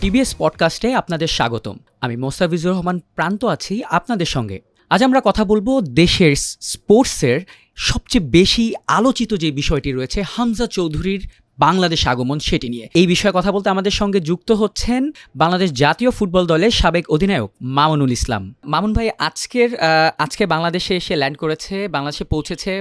TBS পডকাস্টে আপনাদের স্বাগতম। আমি মোস্তাফিজুর রহমান প্রান্ত আছি আপনাদের সঙ্গে। আজ আমরা কথা বলবো দেশের স্পোর্টসের সবচেয়ে বেশি আলোচিত যে বিষয়টি রয়েছে হামজা চৌধুরীর বাংলাদেশ আগমন, সেটি নিয়ে। এই বিষয়ে কথা বলতে আমাদের সঙ্গে যুক্ত হচ্ছেন বাংলাদেশ জাতীয় ফুটবল দলের সাবেক অধিনায়ক মামুনুল ইসলাম। মামুন ভাই, আজকে বাংলাদেশে এসে ল্যান্ড করেছে, বাংলাদেশে পৌঁছেছে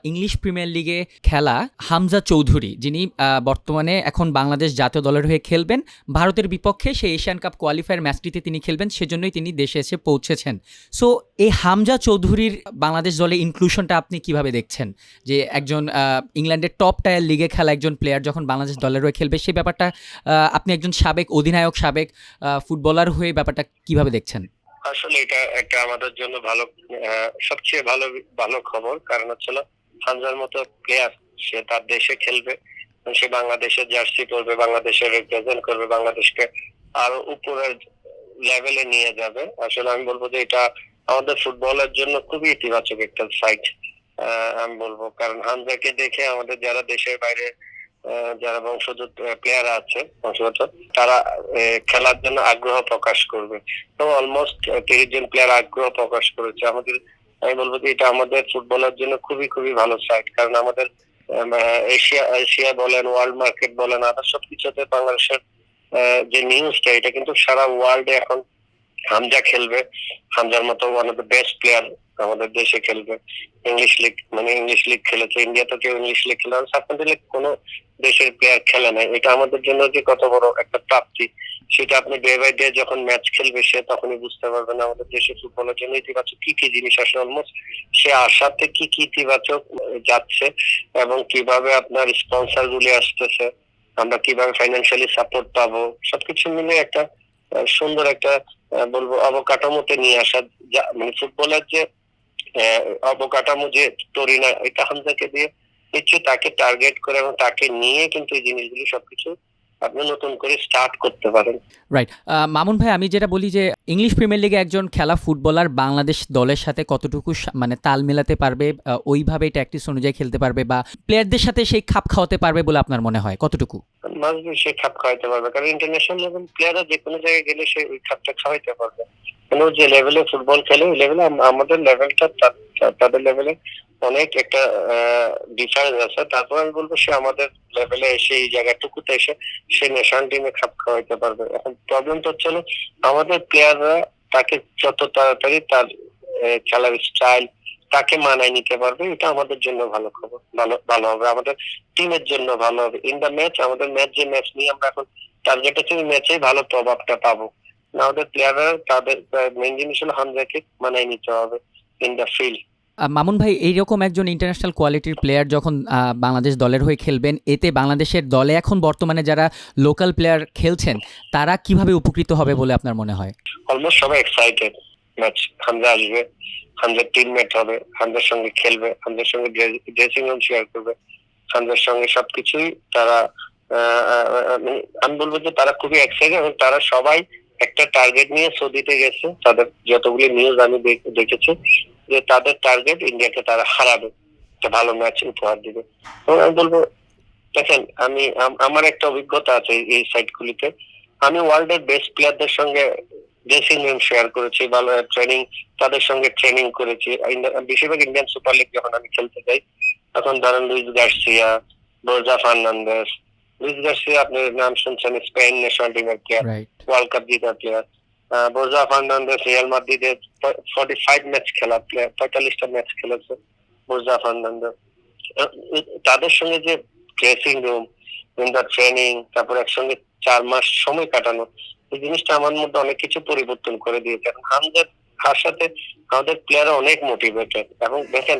ইংলিশ প্রিমিয়ার লিগে খেলা হামজা চৌধুরী, যিনি বর্তমানে এখন বাংলাদেশ জাতীয় দলের হয়ে খেলবেন। ভারতের বিপক্ষে সেই এশিয়ান কাপ কোয়ালিফায়ার ম্যাচটিতে তিনি খেলবেন, সেজন্যই তিনি দেশে এসে পৌঁছেছেন। সো এই হামজা চৌধুরীর বাংলাদেশ দলে ইনক্লুশনটা আপনি কিভাবে দেখছেন, যে একজন ইংল্যান্ডের টপ টায়ার লিগে খেলা একজন প্লেয়ার যখন বাংলাদেশ দলের হয়ে খেলবে, সেই ব্যাপারটা আপনি একজন সাবেক অধিনায়ক, সাবেক ফুটবলার হয়ে ব্যাপারটা কিভাবে দেখছেন? আসলে এটা একটা আমাদের জন্য ভালো, সবচেয়ে ভালো ভালো খবর। কারণ হচ্ছে হামজার মতো প্লেয়ার, সে তার দেশে খেলবে, সে বাংলাদেশের জার্সি পরবে, বাংলাদেশের রিপ্রেজেন্ট করবে, বাংলাদেশকে আরো উপরের লেভেলে নিয়ে যাবে। আসলে আমি বলবো যে এটা আমাদের ফুটবলের জন্য খুবই ইতিবাচক একটা সাইট আমি বলবো। কারণ হামজাকে দেখে আমাদের যারা দেশের বাইরে যারা বংশোদ্ভূত প্লেয়ার আছে, বংশগত, তারা খেলার জন্য আগ্রহ প্রকাশ করবে। তো অলমোস্ট 30 জন প্লেয়ার আগ্রহ প্রকাশ করেছে। আমি বলবো যে এটা আমাদের ফুটবলের জন্য খুবই খুবই ভালো সাইট। কারণ আমাদের এশিয়া বলেন, ওয়ার্ল্ড মার্কেট বলেন, আদার সবকিছুতে বাংলাদেশের যে নিউজটা, এটা কিন্তু সারা ওয়ার্ল্ডে এখন হামজা খেলবে। হামজার মতো one of the best player আমাদের দেশে খেলবে। ইংলিশ লিগ খেলেছে, ইন্ডিয়াতে কেউ ইংলিশ লিগ খেলে, সাবকন্টিনেন্টাল লিগ কোনো দেশের প্লেয়ার খেলে নাই। এটা আমাদের জন্য যে কত বড় একটা প্রাপ্তি, সেটা আপনি ডে বাই ডে যখন ম্যাচ খেলবে সে তখনই বুঝতে পারবেন আমাদের দেশের ফুটবলের জন্য ইতিবাচক কি কি জিনিস আসলে অলমোস্ট সে আসাতে কি কি ইতিবাচক যাচ্ছে, এবং কিভাবে আপনার স্পন্সর গুলি আসতেছে, আমরা কিভাবে ফাইন্যান্সিয়ালি সাপোর্ট পাবো, সবকিছু মিলে একটা সুন্দর একটা বলবো অবকাঠামোতে নিয়ে আসা। মানে ফুটবলের যে অবকাঠামো যে তৈরি না, এটা হামজাকে দিয়ে নিশ্চয়ই তাকে টার্গেট করে এবং তাকে নিয়ে কিন্তু এই জিনিসগুলি সবকিছু আপনি নতুন করে স্টার্ট করতে পারেন। রাইট। মামুন ভাই, আমি যেটা বলি যে ইংলিশ প্রিমিয়ার লিগে একজন খেলা ফুটবলার বাংলাদেশ দলের সাথে কতটুকু মানে তাল মেলাতে পারবে, ওইভাবে ট্যাকটিক্স অনুযায়ী খেলতে পারবে, বা প্লেয়ারদের সাথে সেই খাপ খাওয়াতে পারবে বলে আপনার মনে হয় কতটুকু? সে খাপ খাওয়াইতে পারবে, কারণ ইন্টারন্যাশনাল লেভেল প্লেয়াররা যে কোনো জায়গায় গেলে সে ওই খাপটা খাওয়াইতে পারবে। মানে যে লেভেলে ফুটবল খেলে ওই লেভেলে আমাদের লেভেলটা তাদের লেভেলে অনেক একটা ডিফারেন্স আছে। তারপর আমি বলবো সে আমাদের লেভেলে এসে এই জায়গাটুকুতে এসে সে ন্যাশনাল টিমে খাপ খাওয়াইতে পারবে। এখন প্রবলেম তো হচ্ছে আমাদের প্লেয়াররা তাকে যত তাড়াতাড়ি তার খেলার স্টাইল তাকে মানায় নিতে পারবে, এটা আমাদের জন্য ভালো খবর, ভালো হবে, আমাদের টিমের জন্য ভালো হবে। ইন দ্য ম্যাচ আমাদের ম্যাচ নিয়ে আমরা এখন টার্গেট হচ্ছে ম্যাচে ভালো প্রভাবটা পাবো। আমাদের প্লেয়াররা তাদের মেইন জিনিস হলো হামজাকে মানায় নিতে হবে ইন দ্য ফিল্ড। মামুন ভাই, এইরকম একজন ইন্টারন্যাশনাল কোয়ালিটির প্লেয়ার যখন বাংলাদেশ দলের হয়ে খেলবেন, এতে বাংলাদেশের দলে এখন বর্তমানে যারা লোকাল প্লেয়ার খেলছেন তারা কিভাবে উপকৃত হবে বলে আপনার মনে হয়? অলমোস্ট সবাই এক্সাইটেড। ম্যাচ হামজা আসবে, হামজার টিমমেট হবে, হামজার সঙ্গে খেলবে, হামজার সঙ্গে ড্রেসিং রুম শেয়ার করবে, হামজার সঙ্গে সবকিছুই তারা আমি বলবো যে তারা খুবই এক্সাইটেড, এবং তারা সবাই একটা টার্গেট নিয়ে সৌদিতে গেছে। তাদের যতগুলি নিউজ আমি দেখেছি যে তাদের টার্গেট ইন্ডিয়াকে তারা হারাবে, একটা ভালো ম্যাচ উপহার দিবে। এবং আমি বলবো, দেখেন আমার একটা অভিজ্ঞতা আছে এই সাইটগুলিতে। আমি ওয়ার্ল্ডের বেস্ট প্লেয়ারদের সঙ্গে ড্রেসিং রুম শেয়ার করেছি, ভালো ট্রেনিং, তাদের সঙ্গে ট্রেনিং করেছি। বেশিরভাগ ইন্ডিয়ান সুপার লিগ যখন আমি খেলতে যাই, তখন ধরেন Luis Garcia, Borja Fernandez. Luis Garcia আপনার নাম শুনছেন, স্পেন ন্যাশনাল টিমের প্লেয়ার, ওয়ার্ল্ড কাপ জিতার প্লেয়ার। বর্জা ফার্নান্দেস রিয়াল মাদ্রিদের 45 ম্যাচ খেলা প্লেয়ার, 45টা ম্যাচ খেলেছে বর্জা ফার্নান্দেস। তাদের সঙ্গে যে ড্রেসিং রুম, ট্রেনিং, তারপর একসঙ্গে 4 মাস সময় কাটানো, এই জিনিসটা আমার মধ্যে অনেক কিছু পরিবর্তন করে দিয়েছে। হামজার সাথে আমাদের প্লেয়ার অনেক মোটিভেটেড, এবং দেখেন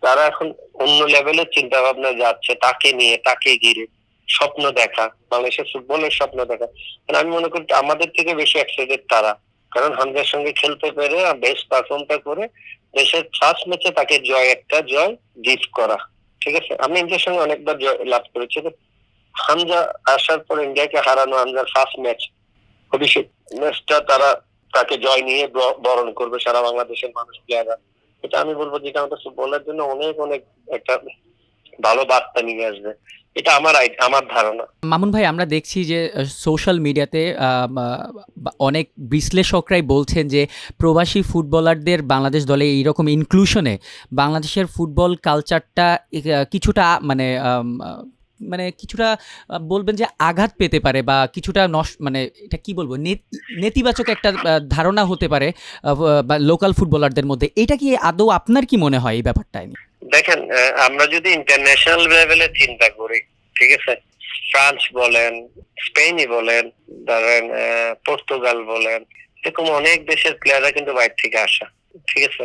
তারা এখন অন্য লেভেলের চিন্তা ভাবনা যাচ্ছে, তাকে নিয়ে, তাকে ঘিরে স্বপ্ন দেখা, বাংলাদেশের ফুটবলের স্বপ্ন দেখা। আমি মনে করি আমাদের থেকে বেশি এক্সাইটেড তারা, কারণ হামজার সঙ্গে খেলতে পেরে বেস্ট পারফর্মটা করে দেশের ফার্স্ট ম্যাচে তাকে একটা জয় গিফট করা। ঠিক আছে, আমি ইন্ডিয়ার সঙ্গে অনেকবার জয় লাভ করেছি। হামজা আসার পর ইন্ডিয়াকে হারানো, হামজার ফার্স্ট অভিষেক ম্যাচটা তারা তাকে জয় নিয়ে বরণ করবে সারা বাংলাদেশের মানুষ, প্লেয়াররা। এটা আমি বলবো যেটা আমাদের ফুটবলের জন্য অনেক অনেক একটা ভালো বার্তা নিয়ে আসবে। এটা আমার ধারণা। মামুন ভাই, আমরা দেখছি যে সোশ্যাল মিডিয়াতে অনেক বিশ্লেষকরাই বলছেন যে প্রবাসী ফুটবলারদের বাংলাদেশ দলে এইরকম ইনক্লুশনে বাংলাদেশের ফুটবল কালচারটা কিছুটা মানে কিছুটা বলবেন যে আঘাত পেতে পারে বা কিছুটা মানে এটা কি বলবো, নেতিবাচক একটা ধারণা হতে পারে বা লোকাল ফুটবলারদের মধ্যে। এটা কি আদৌ আপনার কি মনে হয় এই ব্যাপারটা? দেখেন, আমরা যদি ইন্টারন্যাশনাল লেভেলে চিন্তা করি, ঠিক আছে, ফ্রান্স বলেন, স্পেনই বলেন, ধরেন পর্তুগাল বলেন, এরকম অনেক দেশের প্লেয়াররা কিন্তু বাইরে থেকে আসা, ঠিক আছে।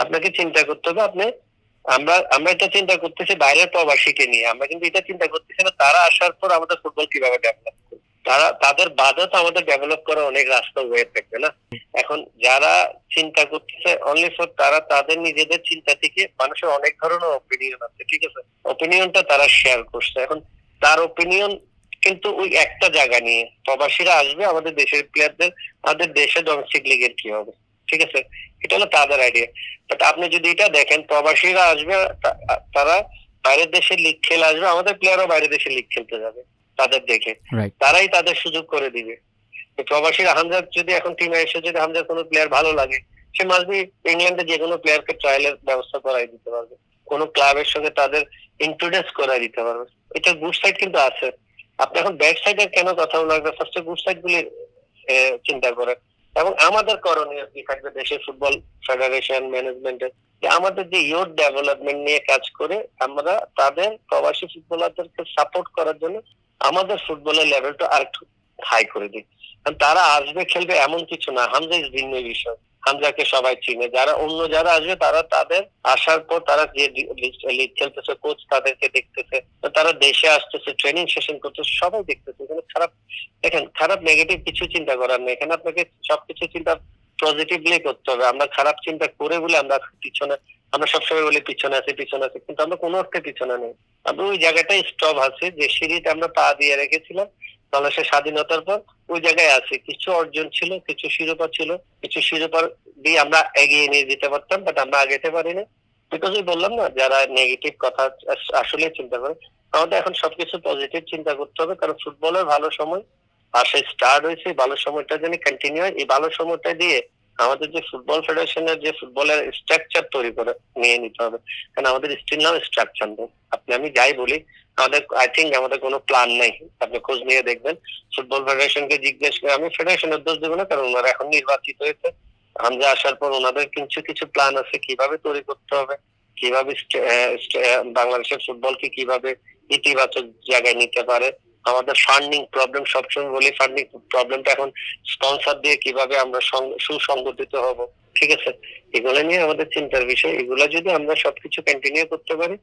আপনাকে চিন্তা করতে হবে, আমরা এটা চিন্তা করতেছি বাইরের প্রবাসীকে নিয়ে, আমরা কিন্তু এটা চিন্তা করতেছি না তারা আসার পর আমাদের ফুটবল কিভাবে ডেভেলপ করবে। তাদের বাদে তো আমাদের ডেভেলপ করার অনেক রাস্তা ওয়ে থাকবে না। এখন যারা চিন্তা করতেছে অনলি ফর তারা তাদের নিজেদের চিন্তা থেকে, মানুষের অনেক ধরনের অপিনিয়ন আছে, ঠিক আছে, অপিনিয়নটা তারা শেয়ার করছে। এখন তার অপিনিয়ন কিন্তু ওই একটা জায়গা নিয়ে, প্রবাসীরা আসবে আমাদের দেশের প্লেয়ারদের, আমাদের দেশে ডোমেস্টিক লিগের কি হবে, ঠিক আছে, এটা হলো তাদের আইডিয়া। বাট আপনি যদি এটা দেখেন, প্রবাসীরা আসবে, তারা বাইরের দেশে লিগ খেলে আসবে, আমাদের প্লেয়ারও বাইরের দেশে লিগ খেলতে যাবে তাদের দেখে, তারাই তাদের সুযোগ করে দিবে। প্রবাসীরা হামজার যদি এখন টিমে এসে যদি হামজার কোনো প্লেয়ার ভালো লাগে, সে মাসবি ইংল্যান্ডে যে কোনো প্লেয়ারকে ট্রায়ালের ব্যবস্থা করাই দিতে পারবে, কোনো ক্লাবের সঙ্গে তাদের ইন্ট্রোডিউস করাই দিতে পারবে। এটা গুড সাইড কিন্তু আছে। আপনি এখন ব্যাড সাইডের কেন কথা বলবেন? ফার্স্টে গুড সাইড গুলি চিন্তা করেন। এবং আমাদের করণীয় কি থাকবে দেশের ফুটবল ফেডারেশন ম্যানেজমেন্টের, যে আমাদের যে ইয়ুথ ডেভেলপমেন্ট নিয়ে কাজ করে আমরা তাদের প্রবাসী ফুটবলারদেরকে সাপোর্ট করার জন্য আমাদের ফুটবলের লেভেলটা আর একটু হাই করে দিই। তারা আসবে খেলবে এমন কিছু না, হামজা ইজ ভিন্ন বিষয়। হামজাকে সবাই চিনে, যারা আসবে তারা তাদের আসার পর তারা যে লিগ খেলতেছে, কোচ তাদেরকে দেখতেছে, তারা দেশে আসতেছে, ট্রেনিং সেশন করতেছে, সবাই দেখতেছে। এখানে খারাপ নেগেটিভ কিছু চিন্তা করার নেই। এখানে আপনাকে সবকিছু চিন্তা পজিটিভলি করতে হবে। আমরা খারাপ চিন্তা করে বলে আমরা সবসময় বলি পিছনে আছি, কিন্তু আমরা কোনো অর্থে পিছনে নেই। আমরা ওই জায়গাটাই স্টপ আছে, যে সিঁড়িতে আমরা পা দিয়ে রেখেছিলাম বাংলাদেশের স্বাধীনতার পর, ওই জায়গায় আছে। কিছু অর্জন ছিল, কিছু শিরোপা ছিল, কিছু শিরোপা দিয়ে আমরা এগিয়ে নিয়ে যেতে পারতাম, বাট আমরা আগাতে পারিনি। বিকজ বললাম না, যারা নেগেটিভ কথা আসলে চিন্তা করে, আমাদের এখন সবকিছু পজিটিভ চিন্তা করতে হবে। কারণ ফুটবলের ভালো সময় আসে, স্টার্ট হয়েছে, ভালো সময়টা যেন কন্টিনিউ হয়। এই ভালো সময়টা দিয়ে আমাদের যে ফুটবল ফেডারেশনের যে ফুটবলের স্ট্রাকচার তৈরি করে নিয়ে নিতে হবে। কারণ আমাদের স্টিল নাও স্ট্রাকচার নেই। আমি যাই বলি, আই থিঙ্ক আমাদের কোনো প্ল্যান নেই। আপনি খোঁজ নিয়ে দেখবেন, ফুটবল ফেডারেশনকে জিজ্ঞেস করে, আমি ফেডারেশনের দোষ দেবো না, কারণ ওনারা এখন নির্বাচিত হয়েছে। হামজা আসার পর ওনাদের কিছু প্ল্যান আছে কিভাবে তৈরি করতে হবে, কিভাবে বাংলাদেশের ফুটবলকে কিভাবে ইতিবাচক জায়গায় নিতে পারে। আমাদের ফান্ডিং প্রবলেম, সবসময় বলি ফান্ডিং প্রবলেমটা এখন স্পন্সর দিয়ে কিভাবে আমরা সুসংগঠিত হব, ঠিক আছে, এগুলো নিয়ে আমাদের চিন্তার বিষয়। এগুলো যদি আমরা সবকিছু কন্টিনিউ করতে পারি,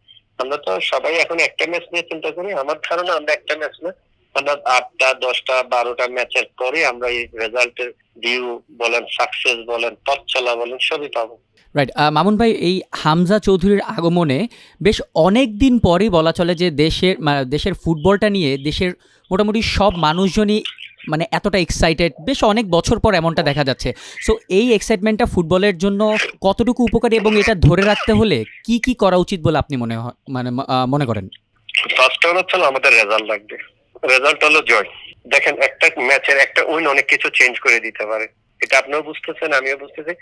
আমরা তো সবাই এখন একটা ম্যাচ নিয়ে চিন্তা করি। আমার ধারণা আমরা একটা ম্যাচ না, আমরা 8টা 10টা 12টা ম্যাচের পরে আমরা এই রেজাল্টের ভিউ বলেন, সাকসেস বলেন, পথ চলা বলেন, সবই পাবো। রাইট। মামুন ভাই, এই হামজা চৌধুরীর আগমনে বেশ অনেক দিন পরই বলা চলে যে দেশের ফুটবলটা নিয়ে দেশের মোটামুটি সব মানুষজনই মানে এতটা এক্সাইটেড, বেশ অনেক বছর পর এমনটা দেখা যাচ্ছে। সো এই এক্সাইটমেন্টটা ফুটবলের জন্য কতটুকু উপকারী এবং এটা ধরে রাখতে হলে কি কি করা উচিত বলে আপনি মনে করেন? ফার্স্ট হচ্ছে আমাদের রেজাল্ট লাগবে। রেজাল্ট হলো জয়। দেখেন, একটা ম্যাচের একটা উইন অনেক কিছু চেঞ্জ করে দিতে পারে। এটা আপনিও বুঝতেছেন, আমিও বুঝতেছি,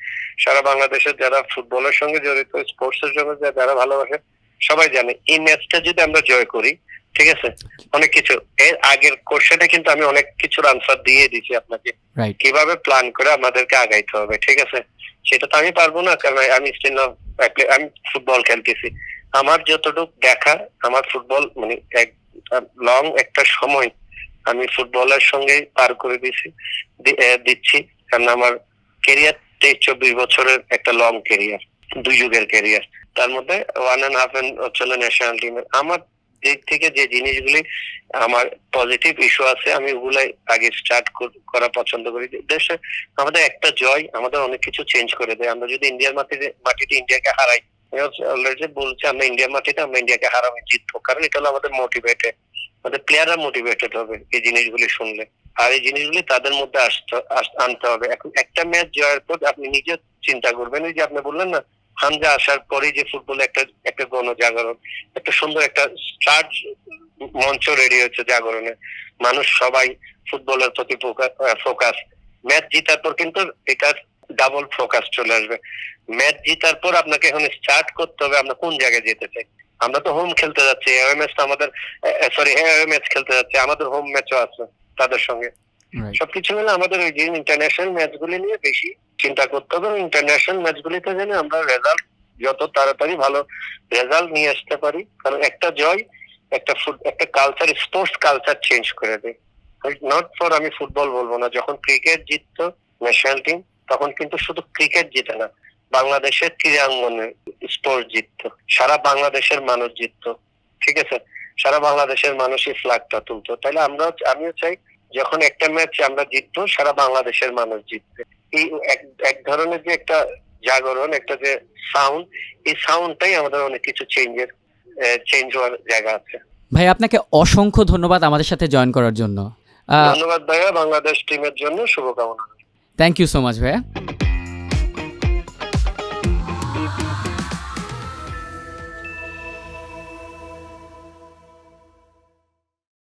সারা বাংলাদেশের যারা ফুটবলের সঙ্গে জড়িত, স্পোর্টস এর সঙ্গে যারা ভালোবাসে, সবাই জানে এই ম্যাচটা যদি আমরা জয় করি, ঠিক আছে, অনেক কিছু এর আগের কোশ্চেনে কিন্তু আমি অনেক কিছুর আনসার দিয়ে দিচ্ছি আপনাকে, কিভাবে প্ল্যান করে আমাদেরকে আগাইতে হবে, ঠিক আছে। সেটা তো আমি পারবো না, কারণ আমি স্টিল আমি ফুটবল খেলতেছি। আমার যতটুকু দেখা, আমার ফুটবল মানে লং একটা সময় আমি ফুটবলের সঙ্গে পার করে দিচ্ছি। কারণ আমার ক্যারিয়ার 23-24 বছরের একটা লং ক্যারিয়ার, 2 যুগের ক্যারিয়ার। তার মধ্যে 1.5 হচ্ছে ন্যাশনাল টিমের। আমার দিক থেকে যে জিনিসগুলি আমার পজিটিভ ইস্যু আছে, আমি ওগুলাই আগে স্টার্ট করা পছন্দ করি। দেশে আমাদের একটা জয় আমাদের অনেক কিছু চেঞ্জ করে দেয়। আমরা যদি ইন্ডিয়ার মাটিতে ইন্ডিয়াকে হারাই, অলরেডি বলছি, আমরা ইন্ডিয়ার মাটিতে আমরা ইন্ডিয়াকে হারাবো, জিতবো, কারণ এটা হলো আমাদের মোটিভেটেড, আমাদের প্লেয়াররা মোটিভেটেড হবে এই জিনিসগুলি শুনলে। আর এই জিনিসগুলি তাদের মধ্যে আনতে হবে। এখন একটা ম্যাচ জয়ের পর আপনি নিজে চিন্তা করবেন, ওই যে আপনি বললেন না হামজা আসার পরে যে ফুটবলে একটা গণজাগরণ, একটা সুন্দর একটা স্টার্ট মঞ্চ রেডি হচ্ছে জাগরণে, মানুষ সবাই ফুটবলের প্রতি ফোকাস। ম্যাচ জিতার পর কিন্তু এটার ডাবল ফোকাস চলে আসবে। ম্যাচ জিতার পর আপনাকে এখন স্টার্ট করতে হবে আমরা কোন জায়গায় যেতে চাই। আমরা তো হোম খেলতে যাচ্ছি, এওয়ে ম্যাচ তো আমাদের, সরি এওয়ে ম্যাচ খেলতে যাচ্ছি, আমাদের হোম ম্যাচও আছে তাদের সঙ্গে। Right. সবকিছু মিলে আমাদের ওই যে ইন্টারন্যাশনাল ম্যাচগুলি নিয়ে বেশি চিন্তা করতে হবে। ইন্টারন্যাশনাল ম্যাচগুলিতে যেন আমরা রেজাল্ট যত তাড়াতাড়ি ভালো রেজাল্ট নিয়ে আসতে পারি, কারণ একটা জয় একটা কালচার, স্পোর্টস কালচার চেঞ্জ করে দেয়। নট ফর, আমি ফুটবল বলবো না, যখন ক্রিকেট জিততো ন্যাশনাল টিম তখন কিন্তু শুধু ক্রিকেট জিতে না, বাংলাদেশের ক্রীড়াঙ্গনে স্পোর্টস জিততো, সারা বাংলাদেশের মানুষ জিততো, ঠিক আছে, সারা বাংলাদেশের মানুষই ফ্ল্যাগটা তুলতো। তাহলে আমিও চাই যখন একটা ম্যাচ আমরা জিতবো সারা বাংলাদেশের মানুষ জিতবে। এই এক ধরনের যে একটা জাগরণ, একটা যে সাউন্ড, এই সাউন্ডটাই আমাদের অনেক কিছু চেঞ্জ হওয়ার জায়গা আছে। ভাই আপনাকে অসংখ্য ধন্যবাদ আমাদের সাথে জয়েন করার জন্য। ধন্যবাদ ভাইয়া, বাংলাদেশ টিমের জন্য শুভকামনা। থ্যাংক ইউ সো মাচ ভাইয়া।